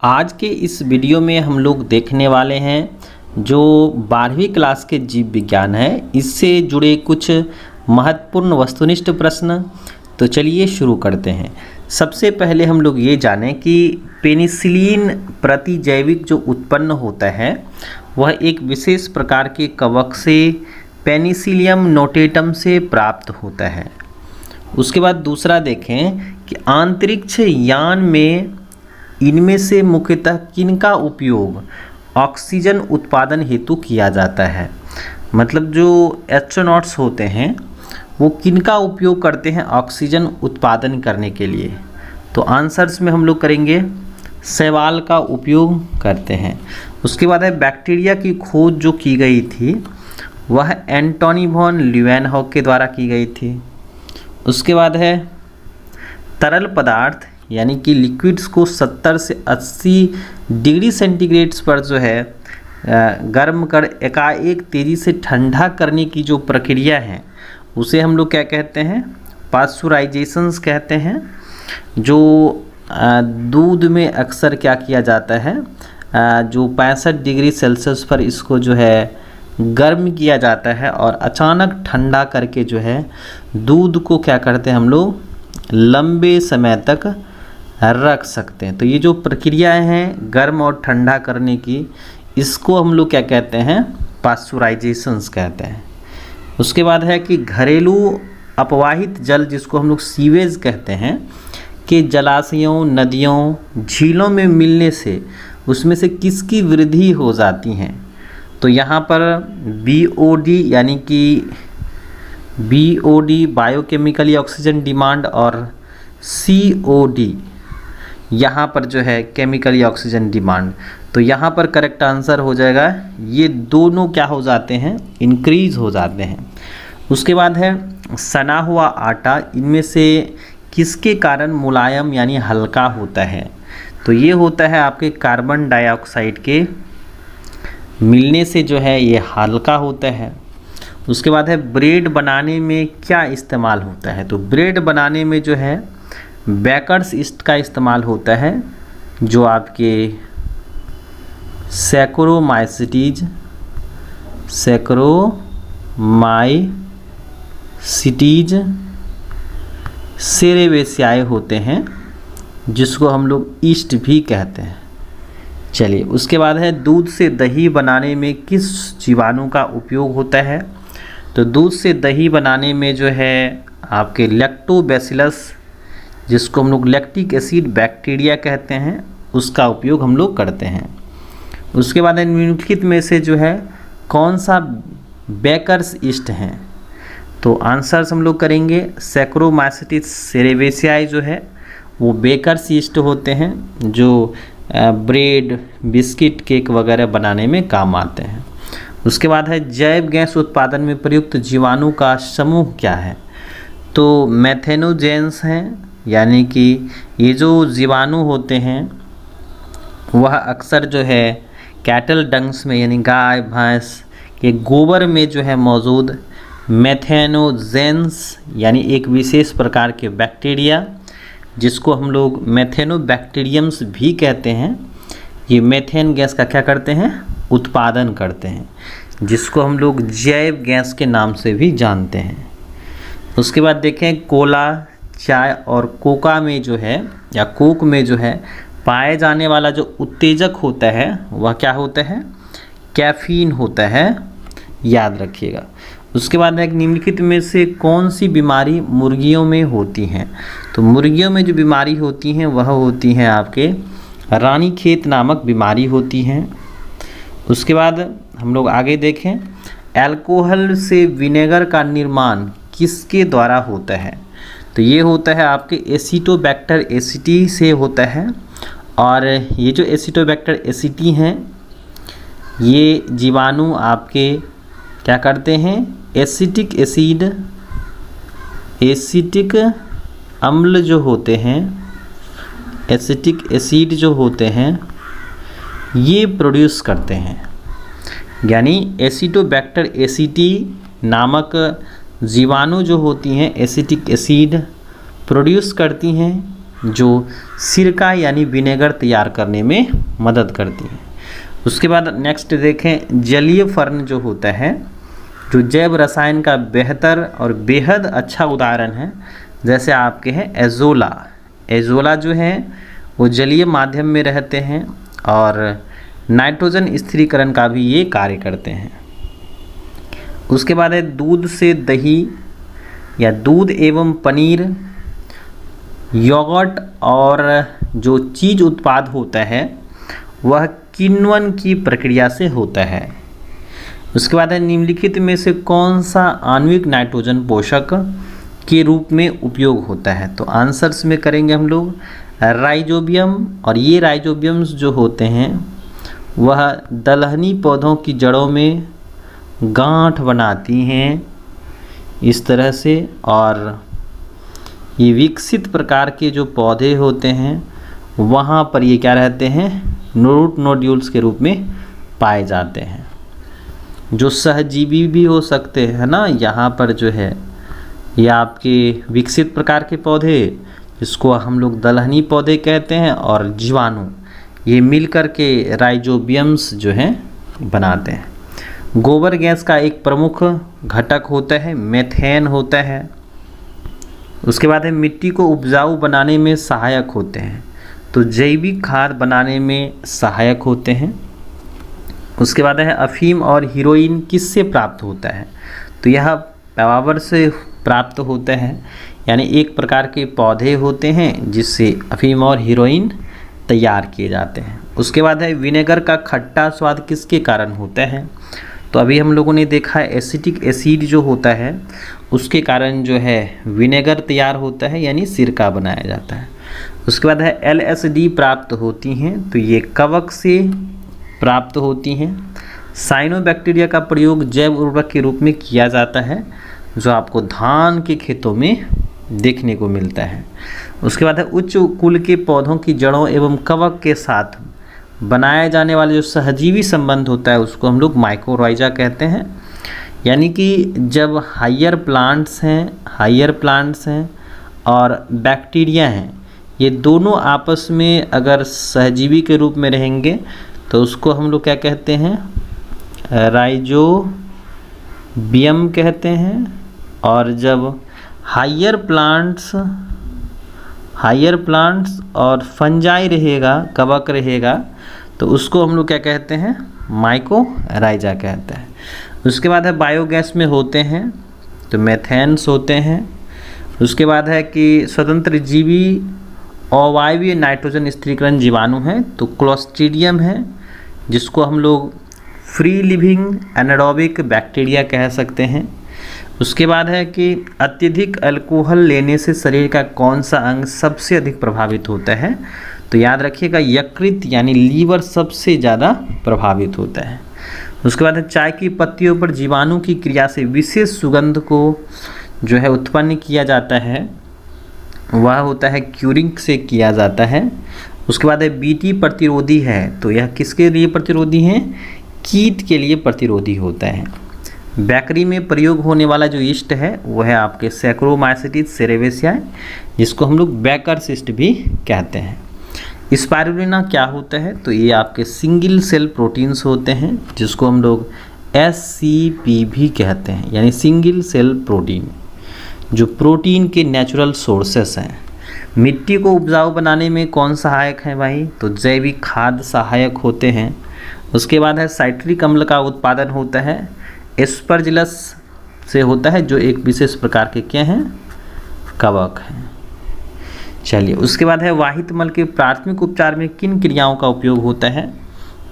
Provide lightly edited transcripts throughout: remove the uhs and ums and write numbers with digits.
आज के इस वीडियो में हम लोग देखने वाले हैं जो 12वीं क्लास के जीव विज्ञान है इससे जुड़े कुछ महत्वपूर्ण वस्तुनिष्ठ प्रश्न। तो चलिए शुरू करते हैं। सबसे पहले हम लोग ये जानें कि पेनिसिलिन प्रतिजैविक जो उत्पन्न होता है वह एक विशेष प्रकार के कवक से पेनिसिलियम नोटेटम से प्राप्त होता है। उसके बाद दूसरा देखें कि अंतरिक्ष यान में इनमें से मुख्यतः किनका उपयोग ऑक्सीजन उत्पादन हेतु किया जाता है। मतलब जो एस्ट्रोनॉट्स होते हैं वो किनका उपयोग करते हैं ऑक्सीजन उत्पादन करने के लिए। तो आंसर्स में हम लोग करेंगे शैवाल का उपयोग करते हैं। उसके बाद है बैक्टीरिया की खोज जो की गई थी वह एंटोनी वॉन लीeuwenhoek के द्वारा की गई थी। उसके बाद है तरल पदार्थ यानी कि लिक्विड्स को 70 से 80 डिग्री सेंटीग्रेड पर जो है गर्म कर एकाएक तेज़ी से ठंडा करने की जो प्रक्रिया है उसे हम लोग क्या कहते हैं, पास्चुराइजेशंस कहते हैं। जो दूध में अक्सर क्या किया जाता है, जो 65 डिग्री सेल्सियस पर इसको जो है गर्म किया जाता है और अचानक ठंडा करके जो है दूध को क्या करते हैं हम लोग लंबे समय तक रख सकते हैं। तो ये जो प्रक्रियाएं हैं गर्म और ठंडा करने की इसको हम लोग क्या कहते हैं, पास्चुराइजेशंस कहते हैं। उसके बाद है कि घरेलू अपवाहित जल जिसको हम लोग सीवेज कहते हैं कि जलाशयों नदियों झीलों में मिलने से उसमें से किसकी वृद्धि हो जाती हैं। तो यहाँ पर BOD यानी कि BOD बायोकेमिकली ऑक्सीजन डिमांड और COD यहाँ पर जो है केमिकली ऑक्सीजन डिमांड। तो यहाँ पर करेक्ट आंसर हो जाएगा ये दोनों क्या हो जाते हैं, इंक्रीज हो जाते हैं। उसके बाद है सना हुआ आटा इनमें से किसके कारण मुलायम यानी हल्का होता है। तो ये होता है आपके कार्बन डाइऑक्साइड के मिलने से जो है ये हल्का होता है। उसके बाद है ब्रेड बनाने में क्या इस्तेमाल होता है। तो ब्रेड बनाने में जो है बेकर्स ईस्ट का इस्तेमाल होता है जो आपके सैक्रोमाइसिटीज सेरेवेसियाए होते हैं जिसको हम लोग ईस्ट भी कहते हैं। चलिए उसके बाद है दूध से दही बनाने में किस जीवाणु का उपयोग होता है। तो दूध से दही बनाने में जो है आपके लैक्टोबैसिलस जिसको हम लोग लैक्टिक एसिड बैक्टीरिया कहते हैं उसका उपयोग हम लोग करते हैं। उसके बाद निम्नलिखित में से जो है कौन सा बेकर्स ईस्ट हैं। तो आंसर्स हम लोग करेंगे सैक्रोमाइसिटीज सेरेवेसियाई जो है वो बेकर्स ईस्ट होते हैं जो ब्रेड बिस्किट केक वगैरह बनाने में काम आते हैं। उसके बाद है जैव गैस उत्पादन में प्रयुक्त जीवाणु का समूह क्या है। तो मैथेनोजेंस हैं यानी कि ये जो जीवाणु होते हैं वह अक्सर जो है कैटल डंग्स में यानी गाय भैंस के गोबर में जो है मौजूद मैथेनोजेंस यानी एक विशेष प्रकार के बैक्टीरिया जिसको हम लोग मैथेनोबैक्टीरियम्स भी कहते हैं, ये मेथेन गैस का क्या करते हैं, उत्पादन करते हैं जिसको हम लोग जैव गैस के नाम से भी जानते हैं। उसके बाद देखें कोला चाय और कोका में जो है या कोक में जो है पाए जाने वाला जो उत्तेजक होता है वह क्या होता है, कैफीन होता है, याद रखिएगा। उसके बाद एक निम्नलिखित में से कौन सी बीमारी मुर्गियों में होती हैं। तो मुर्गियों में जो बीमारी होती हैं वह होती हैं आपके रानीखेत नामक बीमारी होती हैं। उसके बाद हम लोग आगे देखें अल्कोहल से विनेगर का निर्माण किसके द्वारा होता है। तो ये होता है आपके एसिटोबैक्टर एसिटी से होता है और ये जो एसिटोबैक्टर एसिटी हैं ये जीवाणु आपके क्या करते हैं, एसिटिक अम्ल जो होते हैं, एसिटिक एसिड जो होते हैं ये प्रोड्यूस करते हैं। यानी एसिटोबैक्टर एसिटी नामक जीवाणु जो होती हैं एसिटिक एसिड प्रोड्यूस करती हैं जो सिरका यानी विनेगर तैयार करने में मदद करती हैं। उसके बाद नेक्स्ट देखें, जलीय फर्न जो होता है, जो जैव रसायन का बेहतर और बेहद अच्छा उदाहरण है। जैसे आपके हैं एजोला। एजोला जो है वो जलीय माध्यम में रहते हैं और नाइट्रोजन स्थिरीकरण का भी ये कार्य करते हैं। उसके बाद है दूध से दही या दूध एवं पनीर, योगर्ट और जो चीज़ उत्पाद होता है वह किण्वन की प्रक्रिया से होता है। उसके बाद है निम्नलिखित में से कौन सा आणविक नाइट्रोजन पोषक के रूप में उपयोग होता है। तो आंसर्स में करेंगे हम लोग राइजोबियम, और ये राइजोबियम्स जो होते हैं वह दलहनी पौधों की जड़ों में गांठ बनाती हैं इस तरह से, और ये विकसित प्रकार के जो पौधे होते हैं वहाँ पर ये क्या रहते हैं, रूट नोड्यूल्स के रूप में पाए जाते हैं, जो सहजीवी भी हो सकते हैं ना। यहाँ पर जो है ये आपके विकसित प्रकार के पौधे, जिसको हम लोग दलहनी पौधे कहते हैं, और जीवाणु, ये मिलकर के राइजोबियम्स जो हैं बनाते हैं। गोबर गैस का एक प्रमुख घटक होता है मेथेन होता है। उसके बाद है मिट्टी को उपजाऊ बनाने में सहायक होते हैं, तो जैविक खाद बनाने में सहायक होते हैं। उसके बाद है अफीम और हीरोइन किससे प्राप्त होता है। तो यह पैपावर से प्राप्त होता है, यानी एक प्रकार के पौधे होते हैं जिससे अफीम और हीरोइन तैयार किए जाते हैं। उसके बाद है विनेगर का खट्टा स्वाद किसके कारण होता है। तो अभी हम लोगों ने देखा है एसिटिक एसिड जो होता है उसके कारण जो है विनेगर तैयार होता है, यानी सिरका बनाया जाता है। उसके बाद है LSD प्राप्त होती हैं, तो ये कवक से प्राप्त होती हैं। साइनोबैक्टीरिया का प्रयोग जैव उर्वरक के रूप में किया जाता है, जो आपको धान के खेतों में देखने को मिलता है। उसके बाद है उच्च कुल के पौधों की जड़ों एवं कवक के साथ बनाया जाने वाले जो सहजीवी संबंध होता है उसको हम लोग माइकोराइजा कहते हैं। यानी कि जब हायर प्लांट्स हैं और बैक्टीरिया हैं, ये दोनों आपस में अगर सहजीवी के रूप में रहेंगे तो उसको हम लोग क्या कहते हैं, राइजोबियम कहते हैं। और जब हायर प्लांट्स और फंजाई रहेगा, कवक रहेगा, तो उसको हम लोग क्या कहते हैं, माइकोराइजा कहते हैं। उसके बाद है बायोगैस में होते हैं, तो मेथेन्स होते हैं। उसके बाद है कि स्वतंत्र जीवी अवायवीय नाइट्रोजन स्थिरीकरण जीवाणु हैं, तो क्लोस्ट्रीडियम है, जिसको हम लोग फ्री लिविंग एनारोबिक बैक्टीरिया कह सकते हैं। उसके बाद है कि अत्यधिक अल्कोहल लेने से शरीर का कौन सा अंग सबसे अधिक प्रभावित होता है। तो याद रखिएगा यकृत यानी लीवर सबसे ज़्यादा प्रभावित होता है। उसके बाद है चाय की पत्तियों पर जीवाणु की क्रिया से विशेष सुगंध को जो है उत्पन्न किया जाता है, वह होता है क्यूरिंग से किया जाता है। उसके बाद है बीटी प्रतिरोधी है, तो यह किसके लिए प्रतिरोधी है, कीट के लिए प्रतिरोधी होता है। बेकरी में प्रयोग होने वाला जो यीस्ट है वो है आपके सैक्रोमाइसिटिस सेरेवेसियाई, जिसको हम लोग बेकर्स यीस्ट भी कहते हैं। स्पाइरुलिना क्या होता है, तो ये आपके सिंगल सेल प्रोटीन्स होते हैं, जिसको हम लोग SCP भी कहते हैं, यानी सिंगल सेल प्रोटीन, जो प्रोटीन के नेचुरल सोर्सेस हैं। मिट्टी को उपजाऊ बनाने में कौन सहायक है भाई, तो जैविक खाद सहायक होते हैं। उसके बाद है साइट्रिक अम्ल का उत्पादन होता है, एस्परजिलस से होता है, जो एक विशेष प्रकार के क्या हैं, कवक हैं। चलिए, उसके बाद है वाहित मल के प्राथमिक उपचार में किन क्रियाओं का उपयोग होता है।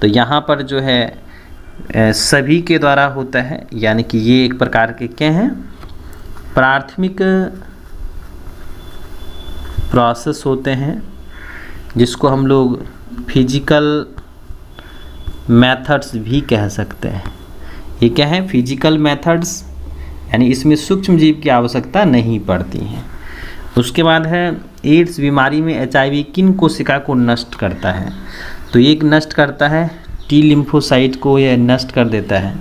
तो यहाँ पर जो है सभी के द्वारा होता है, यानी कि ये एक प्रकार के क्या हैं, प्राथमिक प्रोसेस होते हैं, जिसको हम लोग फिजिकल मेथड्स भी कह सकते हैं। ये क्या है, फिजिकल मेथड्स, यानी इसमें सूक्ष्म जीव की आवश्यकता नहीं पड़ती है। उसके बाद है एड्स बीमारी में HIV किन कोशिका को नष्ट करता है। तो एक नष्ट करता है T लिम्फोसाइट को, यह नष्ट कर देता है।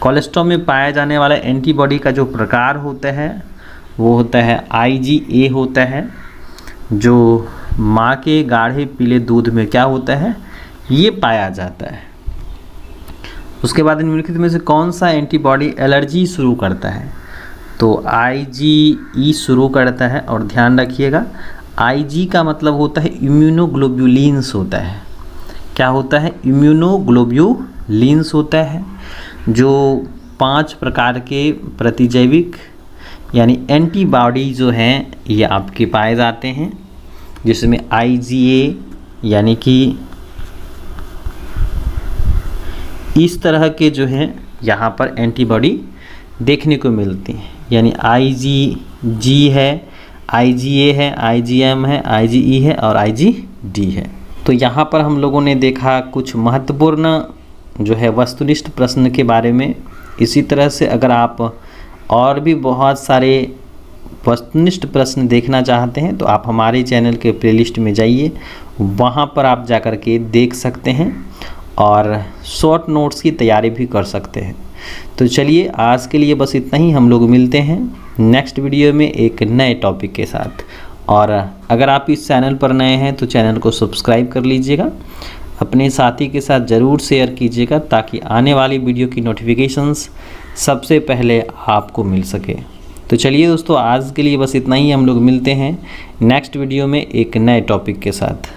कोलेस्ट्रॉल में पाया जाने वाला एंटीबॉडी का जो प्रकार होता है वो होता है IgA होता है, जो माँ के गाढ़े पीले दूध में क्या होता है, ये पाया जाता है। उसके बाद निम्नलिखित में से कौन सा एंटीबॉडी एलर्जी शुरू करता है, तो IgE शुरू करता है। और ध्यान रखिएगा Ig का मतलब होता है इम्यूनोग्लोब्युलिन्स होता है। क्या होता है, इम्यूनोग्लोब्युलिन्स होता है, जो 5 प्रकार के प्रतिजैविक यानी एंटीबॉडी जो हैं ये आपके पाए जाते हैं, जिसमें IgA यानी कि इस तरह के जो हैं यहाँ पर एंटीबॉडी देखने को मिलती हैं, यानी IgG है, IgA है, IgM है, IgE है और IgD है। तो यहाँ पर हम लोगों ने देखा कुछ महत्वपूर्ण जो है वस्तुनिष्ठ प्रश्न के बारे में। इसी तरह से अगर आप और भी बहुत सारे वस्तुनिष्ठ प्रश्न देखना चाहते हैं तो आप हमारे चैनल के प्लेलिस्ट में जाइए, वहाँ पर आप जा कर के देख सकते हैं और शॉर्ट नोट्स की तैयारी भी कर सकते हैं। तो चलिए आज के लिए बस इतना ही, हम लोग मिलते हैं नेक्स्ट वीडियो में एक नए टॉपिक के साथ। और अगर आप इस चैनल पर नए हैं तो चैनल को सब्सक्राइब कर लीजिएगा, अपने साथी के साथ ज़रूर शेयर कीजिएगा ताकि आने वाली वीडियो की नोटिफिकेशंस सबसे पहले आपको मिल सके। तो चलिए दोस्तों आज के लिए बस इतना ही, हम लोग मिलते हैं नेक्स्ट वीडियो में एक नए टॉपिक के साथ।